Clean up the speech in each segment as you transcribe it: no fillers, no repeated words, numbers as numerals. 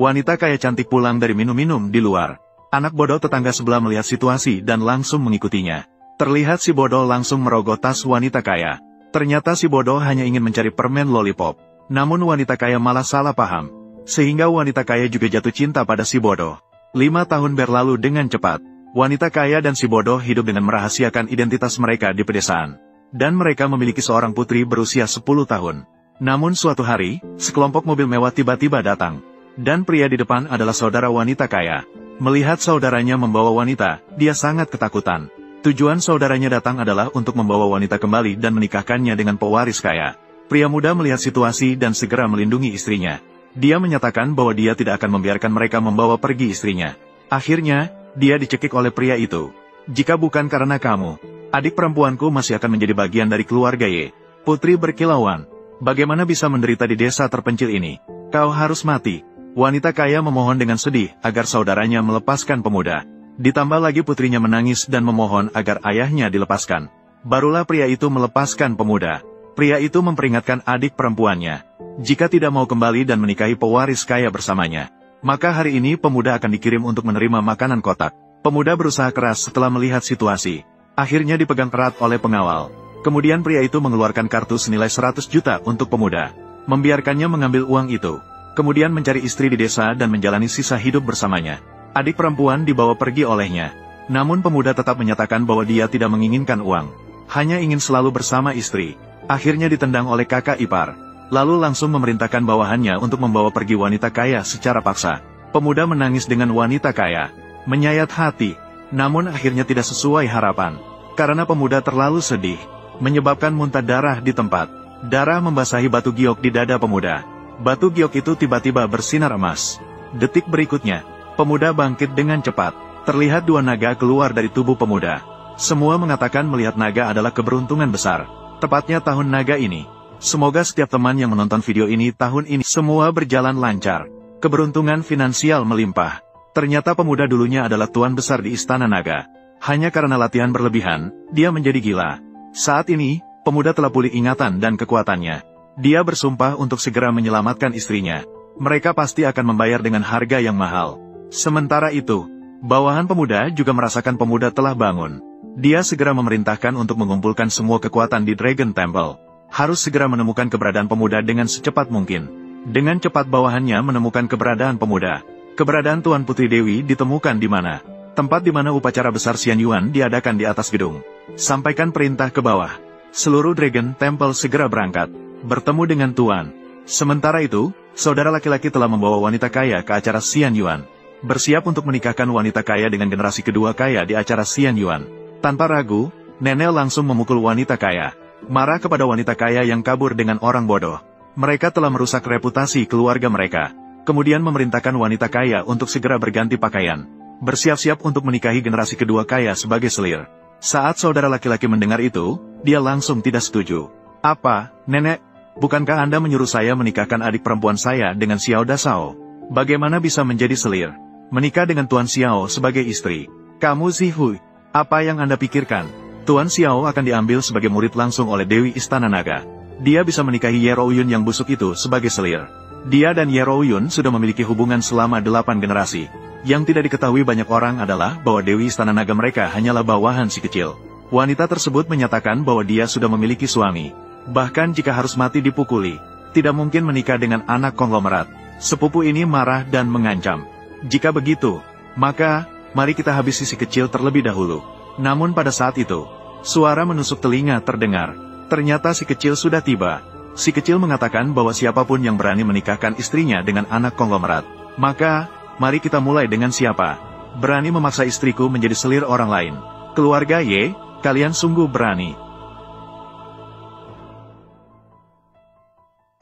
Wanita kaya cantik pulang dari minum-minum di luar. Anak bodoh tetangga sebelah melihat situasi dan langsung mengikutinya. Terlihat si bodoh langsung merogoh tas wanita kaya. Ternyata si bodoh hanya ingin mencari permen lollipop. Namun wanita kaya malah salah paham. Sehingga wanita kaya juga jatuh cinta pada si bodoh. 5 tahun berlalu dengan cepat. Wanita kaya dan si bodoh hidup dengan merahasiakan identitas mereka di pedesaan. Dan mereka memiliki seorang putri berusia 10 tahun. Namun suatu hari, sekelompok mobil mewah tiba-tiba datang. Dan pria di depan adalah saudara wanita kaya. Melihat saudaranya membawa wanita, dia sangat ketakutan. Tujuan saudaranya datang adalah untuk membawa wanita kembali dan menikahkannya dengan pewaris kaya. Pria muda melihat situasi dan segera melindungi istrinya. Dia menyatakan bahwa dia tidak akan membiarkan mereka membawa pergi istrinya. Akhirnya, dia dicekik oleh pria itu. Jika bukan karena kamu, adik perempuanku masih akan menjadi bagian dari keluarga Y. Putri berkilauan. Bagaimana bisa menderita di desa terpencil ini? Kau harus mati. Wanita kaya memohon dengan sedih agar saudaranya melepaskan pemuda. Ditambah lagi putrinya menangis dan memohon agar ayahnya dilepaskan. Barulah pria itu melepaskan pemuda. Pria itu memperingatkan adik perempuannya. Jika tidak mau kembali dan menikahi pewaris kaya bersamanya, maka hari ini pemuda akan dikirim untuk menerima makanan kotak. Pemuda berusaha keras setelah melihat situasi. Akhirnya dipegang erat oleh pengawal. Kemudian pria itu mengeluarkan kartu senilai 100 juta untuk pemuda. Membiarkannya mengambil uang itu. Kemudian mencari istri di desa dan menjalani sisa hidup bersamanya. Adik perempuan dibawa pergi olehnya. Namun pemuda tetap menyatakan bahwa dia tidak menginginkan uang. Hanya ingin selalu bersama istri. Akhirnya ditendang oleh kakak ipar. Lalu langsung memerintahkan bawahannya untuk membawa pergi wanita kaya secara paksa. Pemuda menangis dengan wanita kaya. Menyayat hati. Namun akhirnya tidak sesuai harapan. Karena pemuda terlalu sedih. Menyebabkan muntah darah di tempat. Darah membasahi batu giok di dada pemuda. Batu giok itu tiba-tiba bersinar emas. Detik berikutnya, pemuda bangkit dengan cepat. Terlihat 2 naga keluar dari tubuh pemuda. Semua mengatakan melihat naga adalah keberuntungan besar. Tepatnya tahun naga ini. Semoga setiap teman yang menonton video ini tahun ini semua berjalan lancar. Keberuntungan finansial melimpah. Ternyata pemuda dulunya adalah tuan besar di Istana Naga. Hanya karena latihan berlebihan, dia menjadi gila. Saat ini, pemuda telah pulih ingatan dan kekuatannya. Dia bersumpah untuk segera menyelamatkan istrinya. Mereka pasti akan membayar dengan harga yang mahal. Sementara itu, bawahan pemuda juga merasakan pemuda telah bangun. Dia segera memerintahkan untuk mengumpulkan semua kekuatan di Dragon Temple. Harus segera menemukan keberadaan pemuda dengan secepat mungkin. Dengan cepat bawahannya menemukan keberadaan pemuda. Keberadaan Tuan Putri Dewi ditemukan di mana? Tempat di mana upacara besar Xian Yuan diadakan di atas gedung. Sampaikan perintah ke bawah. Seluruh Dragon Temple segera berangkat. Bertemu dengan Tuan. Sementara itu, saudara laki-laki telah membawa wanita kaya ke acara Xian Yuan. Bersiap untuk menikahkan wanita kaya dengan generasi kedua kaya di acara Xian Yuan. Tanpa ragu, nenek langsung memukul wanita kaya. Marah kepada wanita kaya yang kabur dengan orang bodoh. Mereka telah merusak reputasi keluarga mereka. Kemudian memerintahkan wanita kaya untuk segera berganti pakaian. Bersiap-siap untuk menikahi generasi kedua kaya sebagai selir. Saat saudara laki-laki mendengar itu, dia langsung tidak setuju. Apa, nenek? Bukankah Anda menyuruh saya menikahkan adik perempuan saya dengan Xiao Dasao? Bagaimana bisa menjadi selir? Menikah dengan Tuan Xiao sebagai istri. Kamu Zihui, apa yang Anda pikirkan? Tuan Xiao akan diambil sebagai murid langsung oleh Dewi Istana Naga. Dia bisa menikahi Ye Rouyun yang busuk itu sebagai selir. Dia dan Ye Rouyun sudah memiliki hubungan selama 8 generasi. Yang tidak diketahui banyak orang adalah bahwa Dewi Istana Naga mereka hanyalah bawahan si kecil. Wanita tersebut menyatakan bahwa dia sudah memiliki suami. Bahkan jika harus mati dipukuli, tidak mungkin menikah dengan anak konglomerat. Sepupu ini marah dan mengancam. Jika begitu, maka, mari kita habisi si kecil terlebih dahulu. Namun pada saat itu, suara menusuk telinga terdengar. Ternyata si kecil sudah tiba. Si kecil mengatakan bahwa siapapun yang berani menikahkan istrinya dengan anak konglomerat, maka, mari kita mulai dengan siapa. Berani memaksa istriku menjadi selir orang lain. Keluarga Y, kalian sungguh berani.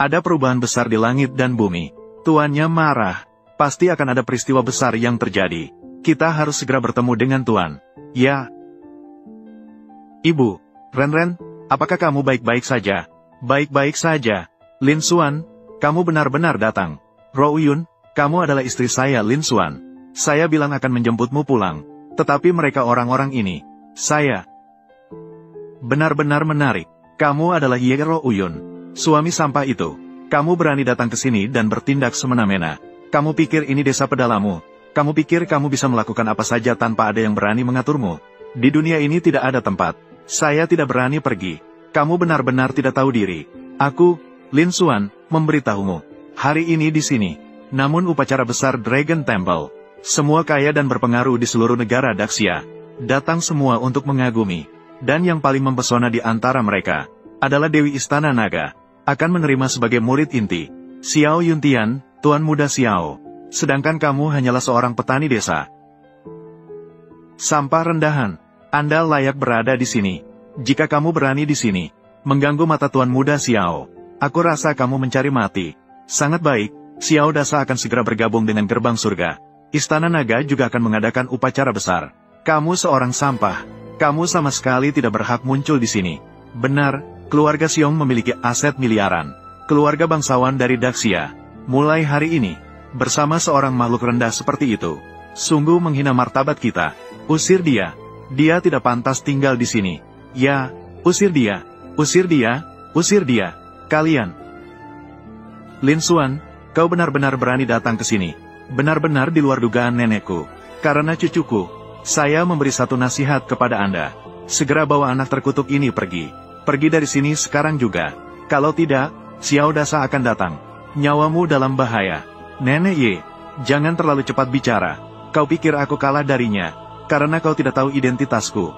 Ada perubahan besar di langit dan bumi. Tuannya marah. Pasti akan ada peristiwa besar yang terjadi. Kita harus segera bertemu dengan Tuan. Ya. Ibu, Ren, apakah kamu baik-baik saja? Baik-baik saja. Lin Xuan, kamu benar-benar datang. Rouyun, kamu adalah istri saya Lin Xuan. Saya bilang akan menjemputmu pulang. Tetapi mereka orang-orang ini. Saya. Benar-benar menarik. Kamu adalah Ye Rouyun. Suami sampah itu. Kamu berani datang ke sini dan bertindak semena-mena. Kamu pikir ini desa pedalamu? Kamu pikir kamu bisa melakukan apa saja tanpa ada yang berani mengaturmu? Di dunia ini tidak ada tempat. Saya tidak berani pergi. Kamu benar-benar tidak tahu diri. Aku, Lin Xuan, memberitahumu. Hari ini di sini. Namun upacara besar Dragon Temple. Semua kaya dan berpengaruh di seluruh negara Daxia. Datang semua untuk mengagumi. Dan yang paling mempesona di antara mereka adalah Dewi Istana Naga. Akan menerima sebagai murid inti. Xiao Yuntian, Tuan Muda Xiao. Sedangkan kamu hanyalah seorang petani desa. Sampah rendahan. Anda layak berada di sini. Jika kamu berani di sini, mengganggu mata Tuan Muda Xiao, aku rasa kamu mencari mati. Sangat baik, Xiao Dasa akan segera bergabung dengan gerbang surga. Istana Naga juga akan mengadakan upacara besar. Kamu seorang sampah. Kamu sama sekali tidak berhak muncul di sini. Benar, keluarga Xiong memiliki aset miliaran. Keluarga bangsawan dari Daxia. Mulai hari ini, bersama seorang makhluk rendah seperti itu, sungguh menghina martabat kita. Usir dia. Dia tidak pantas tinggal di sini. Ya, usir dia. Usir dia. Usir dia. Kalian. Lin Xuan, kau benar-benar berani datang ke sini. Benar-benar di luar dugaan nenekku. Karena cucuku, saya memberi satu nasihat kepada Anda. Segera bawa anak terkutuk ini pergi. Pergi dari sini sekarang juga. Kalau tidak, Xiao Dasa akan datang. Nyawamu dalam bahaya. Nenek Ye, jangan terlalu cepat bicara. Kau pikir aku kalah darinya, karena kau tidak tahu identitasku.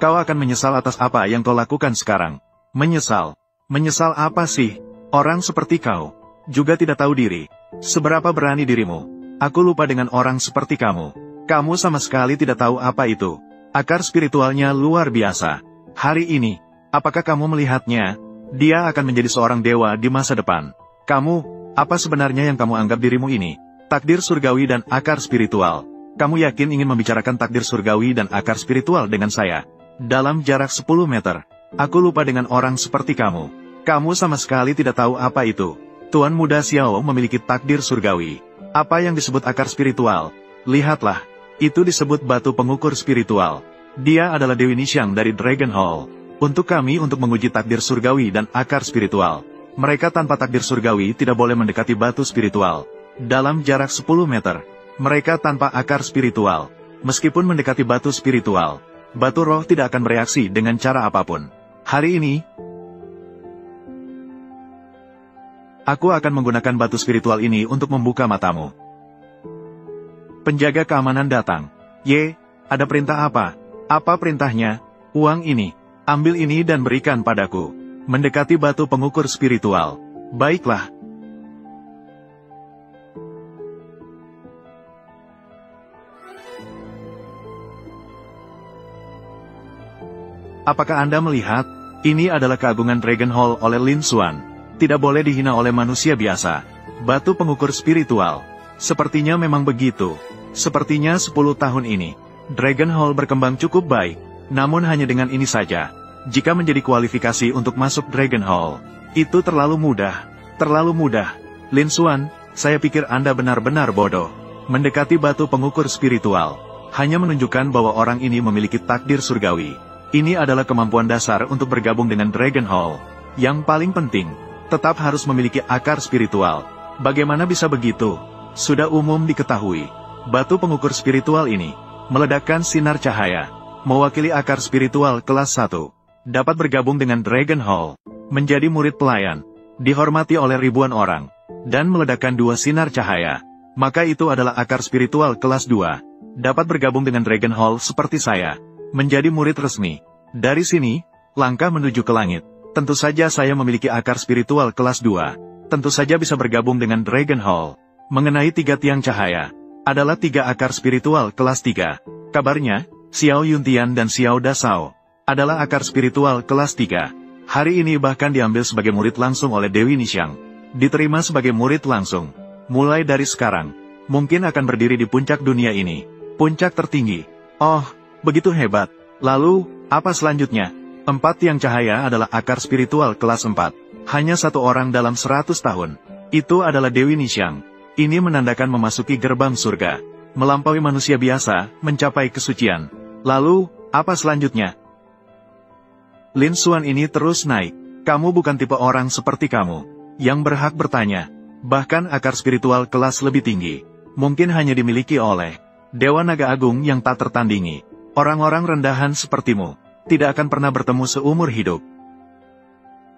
Kau akan menyesal atas apa yang kau lakukan sekarang. Menyesal? Menyesal apa sih? Orang seperti kau juga tidak tahu diri. Seberapa berani dirimu? Aku lupa dengan orang seperti kamu. Kamu sama sekali tidak tahu apa itu. Akar spiritualnya luar biasa. Hari ini, apakah kamu melihatnya? Dia akan menjadi seorang dewa di masa depan. Kamu, apa sebenarnya yang kamu anggap dirimu ini? Takdir surgawi dan akar spiritual. Kamu yakin ingin membicarakan takdir surgawi dan akar spiritual dengan saya? Dalam jarak 10 meter. Aku lupa dengan orang seperti kamu. Kamu sama sekali tidak tahu apa itu. Tuan Muda Xiao memiliki takdir surgawi. Apa yang disebut akar spiritual? Lihatlah. Itu disebut batu pengukur spiritual. Dia adalah Dewi Nixiang dari Dragon Hall. Untuk kami untuk menguji takdir surgawi dan akar spiritual. Mereka tanpa takdir surgawi tidak boleh mendekati batu spiritual. Dalam jarak 10 meter. Mereka tanpa akar spiritual. Meskipun mendekati batu spiritual, batu roh tidak akan bereaksi dengan cara apapun. Hari ini, aku akan menggunakan batu spiritual ini untuk membuka matamu. Penjaga keamanan datang. Ye, ada perintah apa? Apa perintahnya? Uang ini. Ambil ini dan berikan padaku. Mendekati batu pengukur spiritual. Baiklah. Apakah Anda melihat? Ini adalah keagungan Dragon Hall oleh Lin Xuan. Tidak boleh dihina oleh manusia biasa. Batu pengukur spiritual. Sepertinya memang begitu. Sepertinya 10 tahun ini, Dragon Hall berkembang cukup baik. Namun hanya dengan ini saja. Jika menjadi kualifikasi untuk masuk Dragon Hall, itu terlalu mudah. Terlalu mudah. Lin Xuan, saya pikir Anda benar-benar bodoh. Mendekati batu pengukur spiritual hanya menunjukkan bahwa orang ini memiliki takdir surgawi. Ini adalah kemampuan dasar untuk bergabung dengan Dragon Hall. Yang paling penting, tetap harus memiliki akar spiritual. Bagaimana bisa begitu? Sudah umum diketahui. Batu pengukur spiritual ini meledakkan sinar cahaya. Mewakili akar spiritual kelas 1, dapat bergabung dengan Dragon Hall, menjadi murid pelayan, dihormati oleh ribuan orang, dan meledakkan 2 sinar cahaya. Maka itu adalah akar spiritual kelas 2, dapat bergabung dengan Dragon Hall seperti saya, menjadi murid resmi. Dari sini, langkah menuju ke langit. Tentu saja saya memiliki akar spiritual kelas 2, tentu saja bisa bergabung dengan Dragon Hall. Mengenai 3 tiang cahaya, adalah 3 akar spiritual kelas 3. Kabarnya, Xiao Yuntian dan Xiao Dasao adalah akar spiritual kelas 3. Hari ini bahkan diambil sebagai murid langsung oleh Dewi Nixiang. Diterima sebagai murid langsung. Mulai dari sekarang, mungkin akan berdiri di puncak dunia ini. Puncak tertinggi. Oh, begitu hebat. Lalu, apa selanjutnya? 4 tiang cahaya adalah akar spiritual kelas 4. Hanya 1 orang dalam 100 tahun. Itu adalah Dewi Nixiang. Ini menandakan memasuki gerbang surga. Melampaui manusia biasa, mencapai kesucian. Lalu, apa selanjutnya? Lin Xuan ini terus naik. Kamu bukan tipe orang seperti kamu, yang berhak bertanya. Bahkan akar spiritual kelas lebih tinggi, mungkin hanya dimiliki oleh Dewa Naga Agung yang tak tertandingi. Orang-orang rendahan sepertimu tidak akan pernah bertemu seumur hidup.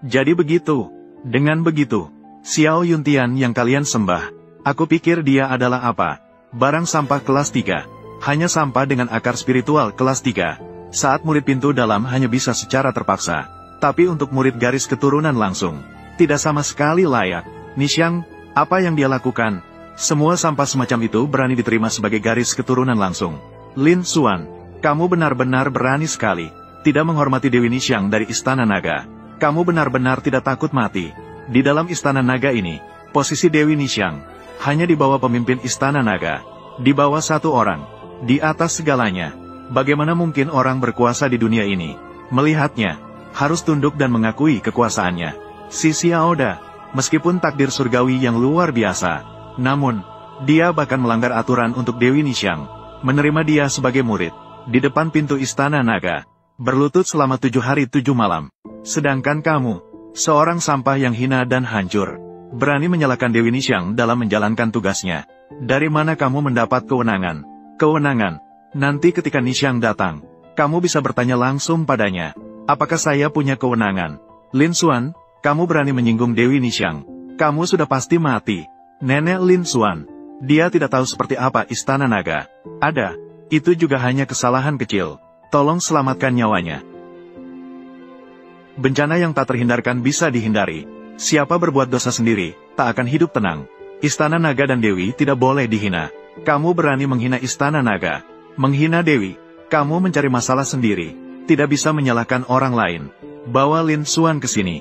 Jadi begitu. Dengan begitu, Xiao Yuntian yang kalian sembah, aku pikir dia adalah apa? Barang sampah kelas 3. Hanya sampah dengan akar spiritual kelas 3. Saat murid pintu dalam hanya bisa secara terpaksa. Tapi untuk murid garis keturunan langsung, tidak sama sekali layak. Nixiang, apa yang dia lakukan? Semua sampah semacam itu berani diterima sebagai garis keturunan langsung. Lin Xuan, kamu benar-benar berani sekali. Tidak menghormati Dewi Nixiang dari Istana Naga. Kamu benar-benar tidak takut mati. Di dalam Istana Naga ini, posisi Dewi Nixiang hanya di bawah pemimpin Istana Naga. Di bawah satu orang. Di atas segalanya. Bagaimana mungkin orang berkuasa di dunia ini melihatnya, harus tunduk dan mengakui kekuasaannya. Si Xiaoda, meskipun takdir surgawi yang luar biasa, namun, dia bahkan melanggar aturan untuk Dewi Nixiang, menerima dia sebagai murid, di depan pintu Istana Naga, berlutut selama 7 hari 7 malam. Sedangkan kamu, seorang sampah yang hina dan hancur, berani menyalahkan Dewi Nixiang dalam menjalankan tugasnya. Dari mana kamu mendapat kewenangan? Kewenangan, nanti ketika Nixiang datang, kamu bisa bertanya langsung padanya. Apakah saya punya kewenangan? Lin Xuan, kamu berani menyinggung Dewi Nixiang. Kamu sudah pasti mati. Nenek Lin Xuan, dia tidak tahu seperti apa Istana Naga. Ada, itu juga hanya kesalahan kecil. Tolong selamatkan nyawanya. Bencana yang tak terhindarkan bisa dihindari. Siapa berbuat dosa sendiri, tak akan hidup tenang. Istana Naga dan Dewi tidak boleh dihina. Kamu berani menghina Istana Naga, menghina Dewi. Kamu mencari masalah sendiri, tidak bisa menyalahkan orang lain. Bawa Lin Xuan ke sini.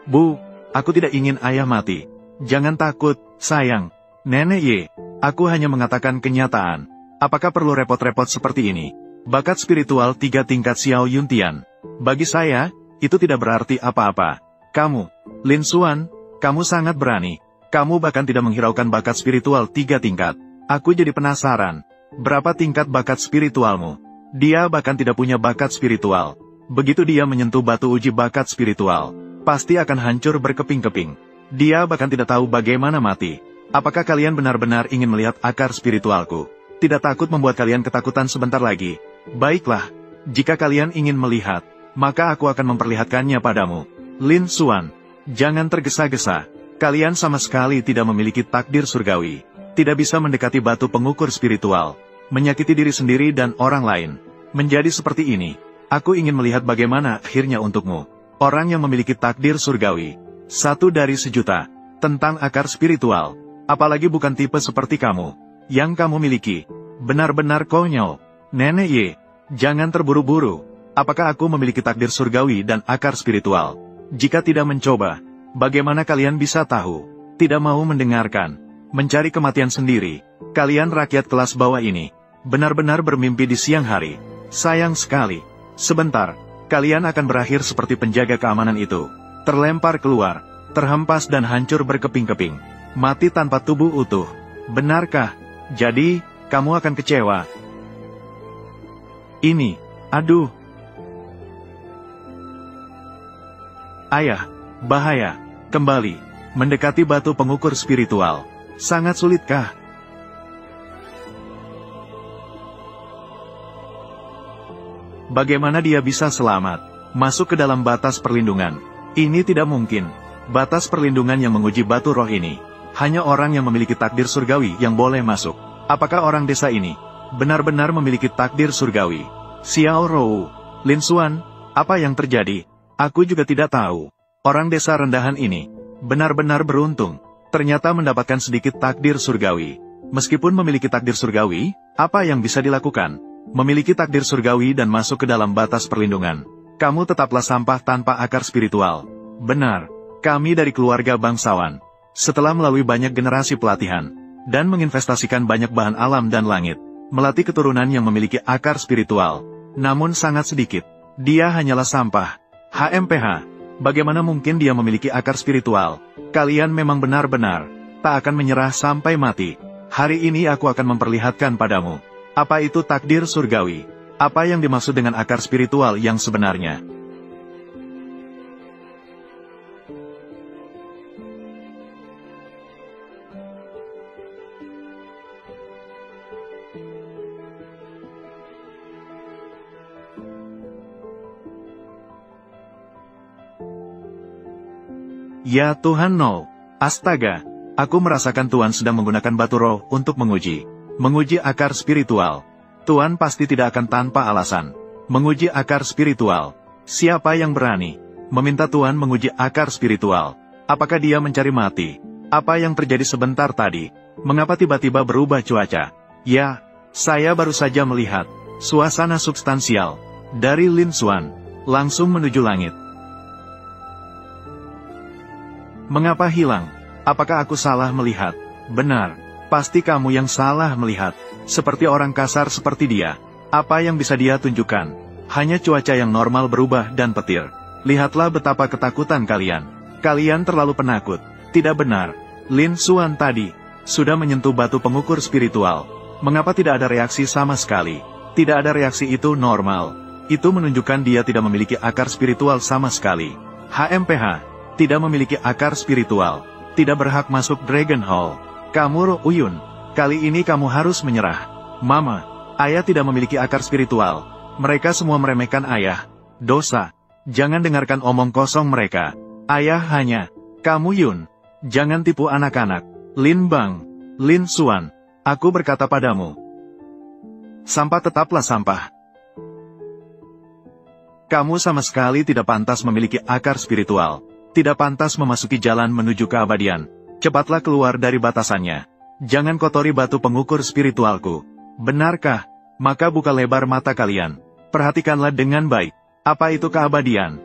Bu, aku tidak ingin ayah mati. Jangan takut, sayang. Nenek Ye, aku hanya mengatakan kenyataan. Apakah perlu repot-repot seperti ini? Bakat spiritual 3 tingkat Xiao Yuntian. Bagi saya, itu tidak berarti apa-apa. Kamu, Lin Xuan, kamu sangat berani. Kamu bahkan tidak menghiraukan bakat spiritual 3 tingkat. Aku jadi penasaran. Berapa tingkat bakat spiritualmu? Dia bahkan tidak punya bakat spiritual. Begitu dia menyentuh batu uji bakat spiritual, pasti akan hancur berkeping-keping. Dia bahkan tidak tahu bagaimana mati. Apakah kalian benar-benar ingin melihat akar spiritualku? Tidak takut membuat kalian ketakutan sebentar lagi? Baiklah, jika kalian ingin melihat, maka aku akan memperlihatkannya padamu. Lin Xuan, jangan tergesa-gesa. Kalian sama sekali tidak memiliki takdir surgawi. Tidak bisa mendekati batu pengukur spiritual. Menyakiti diri sendiri dan orang lain. Menjadi seperti ini, aku ingin melihat bagaimana akhirnya untukmu. Orang yang memiliki takdir surgawi. 1 dari sejuta, tentang akar spiritual, apalagi bukan tipe seperti kamu, yang kamu miliki, benar-benar konyol. Nenek Ye, jangan terburu-buru. Apakah aku memiliki takdir surgawi dan akar spiritual? Jika tidak mencoba, bagaimana kalian bisa tahu? Tidak mau mendengarkan, mencari kematian sendiri. Kalian rakyat kelas bawah ini, benar-benar bermimpi di siang hari. Sayang sekali, sebentar, kalian akan berakhir seperti penjaga keamanan itu. Terlempar keluar, terhempas dan hancur berkeping-keping. Mati tanpa tubuh utuh. Benarkah? Jadi, kamu akan kecewa. Ini, aduh. Ayah, bahaya. Kembali, mendekati batu pengukur spiritual. Sangat sulitkah? Bagaimana dia bisa selamat masuk ke dalam batas perlindungan? Ini tidak mungkin. Batas perlindungan yang menguji batu roh ini, hanya orang yang memiliki takdir surgawi yang boleh masuk. Apakah orang desa ini benar-benar memiliki takdir surgawi? Xiao Rou, Lin Xuan, apa yang terjadi? Aku juga tidak tahu. Orang desa rendahan ini benar-benar beruntung. Ternyata mendapatkan sedikit takdir surgawi. Meskipun memiliki takdir surgawi, apa yang bisa dilakukan? Memiliki takdir surgawi dan masuk ke dalam batas perlindungan. Kamu tetaplah sampah tanpa akar spiritual. Benar, kami dari keluarga bangsawan. Setelah melalui banyak generasi pelatihan, dan menginvestasikan banyak bahan alam dan langit, melatih keturunan yang memiliki akar spiritual. Namun sangat sedikit. Dia hanyalah sampah. HMPH, bagaimana mungkin dia memiliki akar spiritual? Kalian memang benar-benar tak akan menyerah sampai mati. Hari ini aku akan memperlihatkan padamu. Apa itu takdir surgawi? Apa yang dimaksud dengan akar spiritual yang sebenarnya? Ya Tuhan no. Astaga. Aku merasakan Tuan sedang menggunakan batu roh untuk menguji akar spiritual. Tuan pasti tidak akan tanpa alasan menguji akar spiritual. Siapa yang berani meminta Tuan menguji akar spiritual? Apakah dia mencari mati? Apa yang terjadi sebentar tadi? Mengapa tiba-tiba berubah cuaca? Ya, saya baru saja melihat suasana substansial dari Lin Xuan langsung menuju langit. Mengapa hilang? Apakah aku salah melihat? Benar, pasti kamu yang salah melihat. Seperti orang kasar seperti dia. Apa yang bisa dia tunjukkan? Hanya cuaca yang normal berubah dan petir. Lihatlah betapa ketakutan kalian. Kalian terlalu penakut. Tidak benar. Lin Xuan tadi sudah menyentuh batu pengukur spiritual. Mengapa tidak ada reaksi sama sekali? Tidak ada reaksi itu normal. Itu menunjukkan dia tidak memiliki akar spiritual sama sekali. HMPH tidak memiliki akar spiritual. Tidak berhak masuk Dragon Hall. Kamu Ro Uyun, kali ini kamu harus menyerah. Mama, ayah tidak memiliki akar spiritual. Mereka semua meremehkan ayah. Dosa. Jangan dengarkan omong kosong mereka. Ayah hanya, kamu Yun. Jangan tipu anak-anak. Lin Bang, Lin Xuan, aku berkata padamu. Sampah tetaplah sampah. Kamu sama sekali tidak pantas memiliki akar spiritual. Tidak pantas memasuki jalan menuju keabadian. Cepatlah keluar dari batasannya. Jangan kotori batu pengukur spiritualku. Benarkah? Maka buka lebar mata kalian. Perhatikanlah dengan baik. Apa itu keabadian?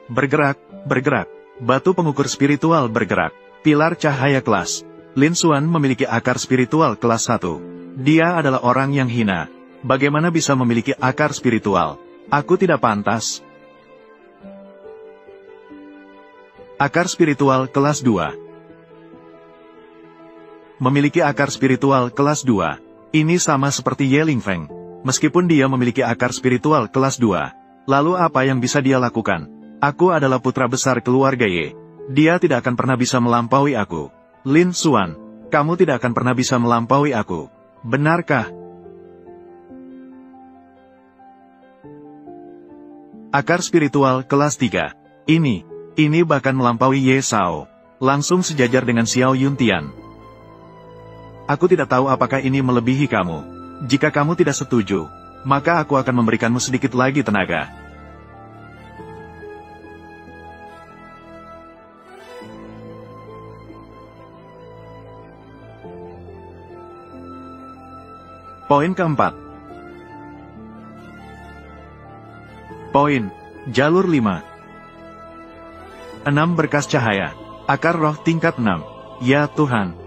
Bergerak, bergerak. Batu pengukur spiritual bergerak. Pilar cahaya kelas. Lin Xuan memiliki akar spiritual kelas 1. Dia adalah orang yang hina. Bagaimana bisa memiliki akar spiritual? Aku tidak pantas. Akar spiritual kelas 2. Memiliki akar spiritual kelas 2. Ini sama seperti Ye Lingfeng. Meskipun dia memiliki akar spiritual kelas 2. Lalu apa yang bisa dia lakukan? Aku adalah putra besar keluarga Ye. Dia tidak akan pernah bisa melampaui aku. Lin Xuan, kamu tidak akan pernah bisa melampaui aku. Benarkah? Akar spiritual kelas 3. Ini bahkan melampaui Ye Sao. Langsung sejajar dengan Xiao Yuntian. Aku tidak tahu apakah ini melebihi kamu. Jika kamu tidak setuju, maka aku akan memberikanmu sedikit lagi tenaga. Poin keempat. Poin, jalur 5. 6 berkas cahaya. Akar roh tingkat 6. Ya Tuhan.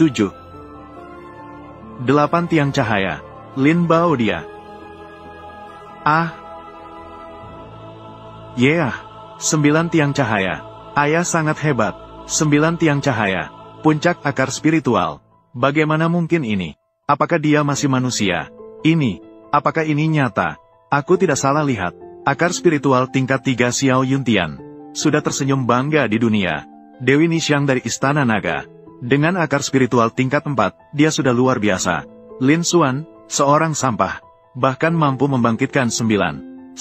7. 8 tiang cahaya. Lin Bao dia. Yeah. 9 tiang cahaya. Ayah sangat hebat. 9 tiang cahaya. Puncak akar spiritual. Bagaimana mungkin ini? Apakah dia masih manusia? Apakah ini nyata? Aku tidak salah lihat. Akar spiritual tingkat 3 Xiao Yuntian sudah tersenyum bangga di dunia. Dewi Nixiang dari Istana Naga. Dengan akar spiritual tingkat 4, dia sudah luar biasa. Lin Xuan, seorang sampah. Bahkan mampu membangkitkan 9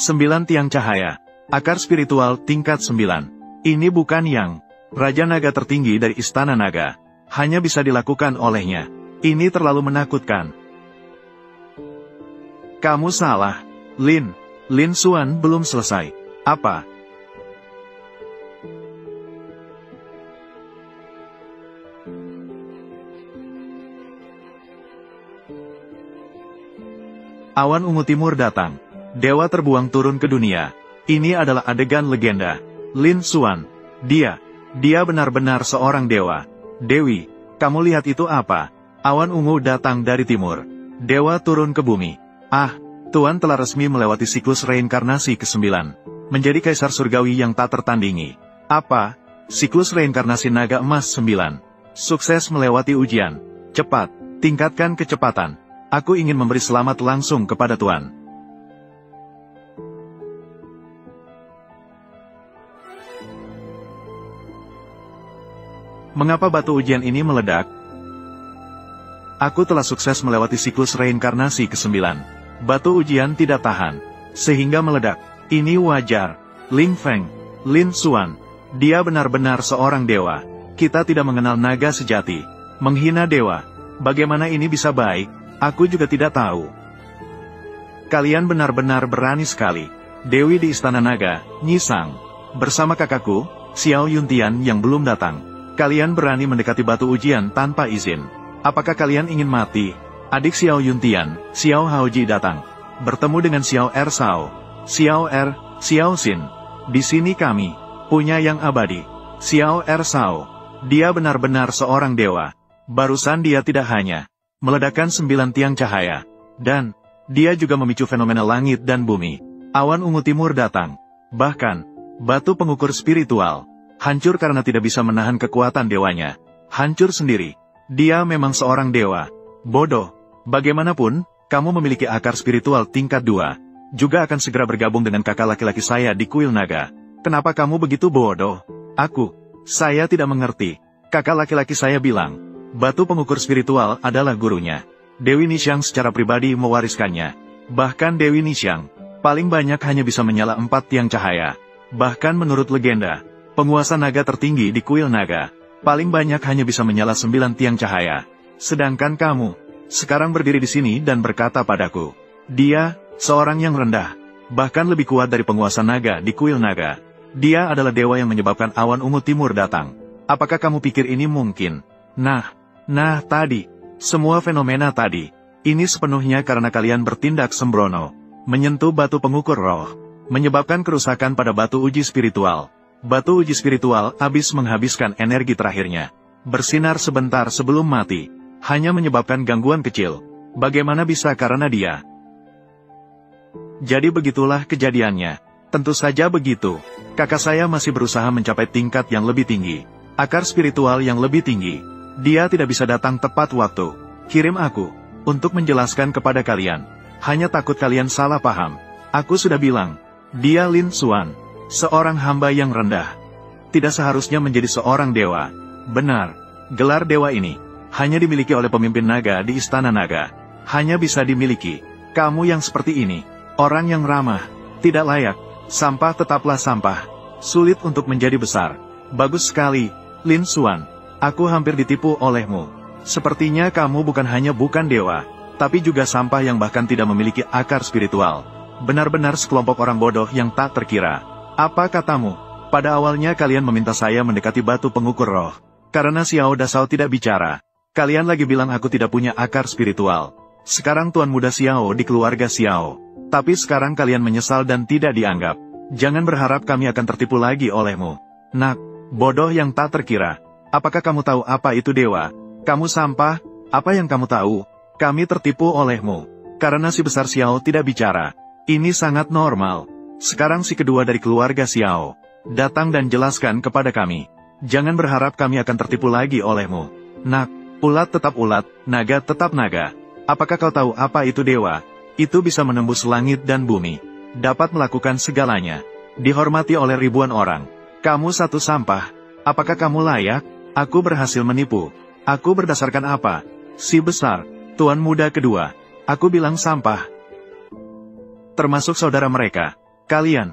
tiang cahaya. Akar spiritual tingkat 9. Ini bukan yang Raja Naga tertinggi dari Istana Naga. Hanya bisa dilakukan olehnya. Ini terlalu menakutkan. Kamu salah, Lin. Lin Xuan belum selesai. Apa? Awan ungu timur datang. Dewa terbuang turun ke dunia. Ini adalah adegan legenda. Lin Xuan. Dia benar-benar seorang dewa. Dewi, kamu lihat itu apa? Awan ungu datang dari timur. Dewa turun ke bumi. Tuan telah resmi melewati siklus reinkarnasi ke-9. Menjadi kaisar surgawi yang tak tertandingi. Apa? Siklus reinkarnasi naga emas 9. Sukses melewati ujian. Cepat, tingkatkan kecepatan. Aku ingin memberi selamat langsung kepada Tuan. Mengapa batu ujian ini meledak? Aku telah sukses melewati siklus reinkarnasi ke-9. Batu ujian tidak tahan, sehingga meledak. Ini wajar. Ling Feng, Lin Xuan, dia benar-benar seorang dewa. Kita tidak mengenal naga sejati. Menghina dewa. Bagaimana ini bisa baik? Aku juga tidak tahu. Kalian benar-benar berani sekali. Dewi di Istana Naga, Nyi Sang, bersama kakakku, Xiao Yuntian yang belum datang. Kalian berani mendekati batu ujian tanpa izin. Apakah kalian ingin mati? Adik Xiao Yuntian, Xiao Haoji datang. Bertemu dengan Xiao Er Sao. Xiao Er, Xiao Xin. Di sini kami punya yang abadi. Xiao Er Sao. Dia benar-benar seorang dewa. Barusan dia tidak hanya meledakkan 9 tiang cahaya, dan dia juga memicu fenomena langit dan bumi. Awan ungu timur datang. Bahkan, batu pengukur spiritual hancur karena tidak bisa menahan kekuatan dewanya. Hancur sendiri. Dia memang seorang dewa. Bodoh. Bagaimanapun, kamu memiliki akar spiritual tingkat 2. Juga akan segera bergabung dengan kakak laki-laki saya di kuil naga. Kenapa kamu begitu bodoh? Saya tidak mengerti. Kakak laki-laki saya bilang, batu pengukur spiritual adalah gurunya. Dewi Nixiang secara pribadi mewariskannya. Bahkan Dewi Nixiang paling banyak hanya bisa menyala 4 tiang cahaya. Bahkan menurut legenda, penguasa naga tertinggi di kuil naga, paling banyak hanya bisa menyala 9 tiang cahaya. Sedangkan kamu, sekarang berdiri di sini dan berkata padaku, dia, seorang yang rendah, bahkan lebih kuat dari penguasa naga di kuil naga. Dia adalah dewa yang menyebabkan awan ungu timur datang. Apakah kamu pikir ini mungkin? Nah tadi, semua fenomena tadi, ini sepenuhnya karena kalian bertindak sembrono, menyentuh batu pengukur roh, menyebabkan kerusakan pada batu uji spiritual. Batu uji spiritual habis menghabiskan energi terakhirnya. Bersinar sebentar sebelum mati, hanya menyebabkan gangguan kecil. Bagaimana bisa karena dia? Jadi begitulah kejadiannya. Tentu saja begitu. Kakak saya masih berusaha mencapai tingkat yang lebih tinggi. Akar spiritual yang lebih tinggi. Dia tidak bisa datang tepat waktu. Kirim aku, untuk menjelaskan kepada kalian. Hanya takut kalian salah paham. Aku sudah bilang, dia Lin Xuan, seorang hamba yang rendah. Tidak seharusnya menjadi seorang dewa. Benar, gelar dewa ini hanya dimiliki oleh pemimpin naga di Istana Naga. Hanya bisa dimiliki. Kamu yang seperti ini, orang yang ramah, tidak layak, sampah tetaplah sampah. Sulit untuk menjadi besar. Bagus sekali, Lin Xuan. Aku hampir ditipu olehmu. Sepertinya kamu bukan hanya bukan dewa, tapi juga sampah yang bahkan tidak memiliki akar spiritual. Benar-benar sekelompok orang bodoh yang tak terkira. Apa katamu? Pada awalnya kalian meminta saya mendekati batu pengukur roh. Karena Xiao Dasao tidak bicara. Kalian lagi bilang aku tidak punya akar spiritual. Sekarang Tuan Muda Xiao di keluarga Xiao. Tapi sekarang kalian menyesal dan tidak dianggap. Jangan berharap kami akan tertipu lagi olehmu. Nak, bodoh yang tak terkira. Apakah kamu tahu apa itu dewa? Kamu sampah, apa yang kamu tahu? Kami tertipu olehmu. Karena si besar Xiao tidak bicara. Ini sangat normal. Sekarang si kedua dari keluarga Xiao datang dan jelaskan kepada kami. Jangan berharap kami akan tertipu lagi olehmu. Nak, ulat tetap ulat, naga tetap naga. Apakah kau tahu apa itu dewa? Itu bisa menembus langit dan bumi. Dapat melakukan segalanya. Dihormati oleh ribuan orang. Kamu satu sampah. Apakah kamu layak? Aku berhasil menipu. Aku berdasarkan apa? Si besar, Tuan Muda kedua. Aku bilang sampah. Termasuk saudara mereka. Kalian.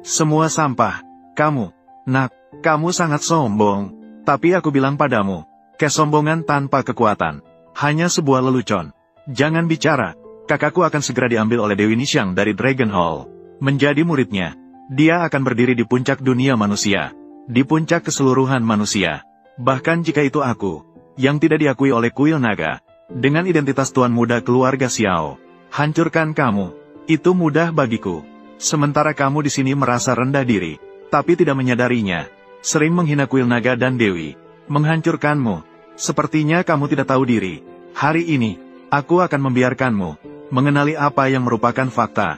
Semua sampah. Kamu. Nak, kamu sangat sombong. Tapi aku bilang padamu, kesombongan tanpa kekuatan hanya sebuah lelucon. Jangan bicara. Kakakku akan segera diambil oleh Dewi Nixiang dari Dragon Hall. Menjadi muridnya. Dia akan berdiri di puncak dunia manusia. Di puncak keseluruhan manusia. Bahkan jika itu aku, yang tidak diakui oleh kuil naga, dengan identitas Tuan Muda keluarga Xiao, hancurkan kamu. Itu mudah bagiku. Sementara kamu di sini merasa rendah diri, tapi tidak menyadarinya. Sering menghina kuil naga dan dewi. Menghancurkanmu. Sepertinya kamu tidak tahu diri. Hari ini, aku akan membiarkanmu mengenali apa yang merupakan fakta.